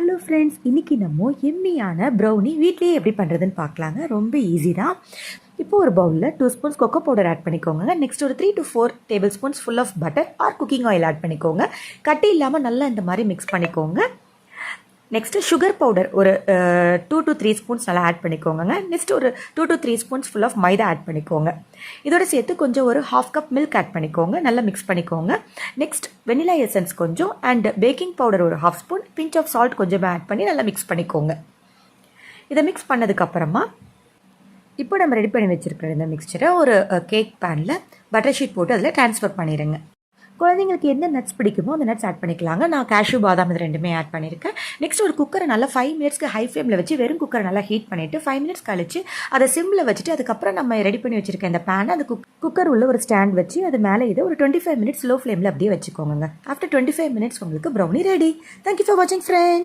Hello friends, இன்றைக்கி நம்ம எம்மியான brownie வீட்லேயே எப்படி பண்ணுறதுன்னு பார்க்கலாங்க. ரொம்ப ஈஸி தான். இப்போ ஒரு பவுலில் 2 ஸ்பூன்ஸ் கொக்கோ பவுடர் ஆட் பண்ணிக்கோங்க. நெக்ஸ்ட் ஒரு 3 to 4 tablespoons full of butter or cooking oil add பண்ணிக்கோங்க. கட்டி இல்லாமல் நல்லா இந்த மாதிரி மிக்ஸ் பண்ணிக்கோங்க. நெக்ஸ்ட்டு சுகர் பவுடர் ஒரு 2 to 3 ஸ்பூன்ஸ் நல்லா ஆட் பண்ணிக்கோங்க. நெக்ஸ்ட் ஒரு 2 to 3 spoons full of maida add பண்ணிக்கோங்க. இதோட சேர்த்து கொஞ்சம் ஒரு 1/2 கப் மில்க் ஆட் பண்ணிக்கோங்க. நல்லா மிக்ஸ் பண்ணிக்கோங்க. நெக்ஸ்ட் வெனிலா எசன்ஸ் கொஞ்சம் அண்ட் பேக்கிங் பவுடர் ஒரு 1/2 ஸ்பூன், பிஞ்ச் ஆஃப் சால்ட் கொஞ்சம் ஆட் பண்ணி நல்லா மிக்ஸ் பண்ணிக்கோங்க. இதை மிக்ஸ் பண்ணதுக்கப்புறமா இப்போ நம்ம ரெடி பண்ணி வச்சுருக்கிற இந்த மிக்சரை ஒரு கேக் பேனில் பட்டர் ஷீட் போட்டு அதில் ட்ரான்ஸ்ஃபர் பண்ணிடுங்க. குழந்தைங்களுக்கு எந்த நட்ஸ் பிடிக்குமோ அந்த நட்ஸ் ஆட் பண்ணிக்கலாங்க. நான் கேஷ்யூ பாதாம் இது ரெண்டுமே ஆட் பண்ணியிருக்கேன். நெக்ஸ்ட் ஒரு குக்கரை நல்லா 5 மினிட்ஸ்க்கு ஹை ஃப்ளேமில் வச்சு வெறும் குக்கரை நல்லா ஹீட் பண்ணிவிட்டு 5 மினிட்ஸ் கழிச்சு அதை சிம்மில் வச்சுட்டு அதுக்கப்புறம் நம்ம ரெடி பண்ணி வச்சுருக்க இந்த பேனை அந்த குக்கர் உள்ள ஒரு ஸ்டாண்ட் வச்சு அது மேலே இதை ஒரு 25 மினிட்ஸ் லோ ஃப்ளேமில் அப்படியே வச்சுக்கோங்க. ஆஃப்டர் 25 மினிட்ஸ் உங்களுக்கு ப்ரௌனி ரெடி. தேங்க்யூ ஃபார் வாட்சிங் ஃப்ரெண்ட்.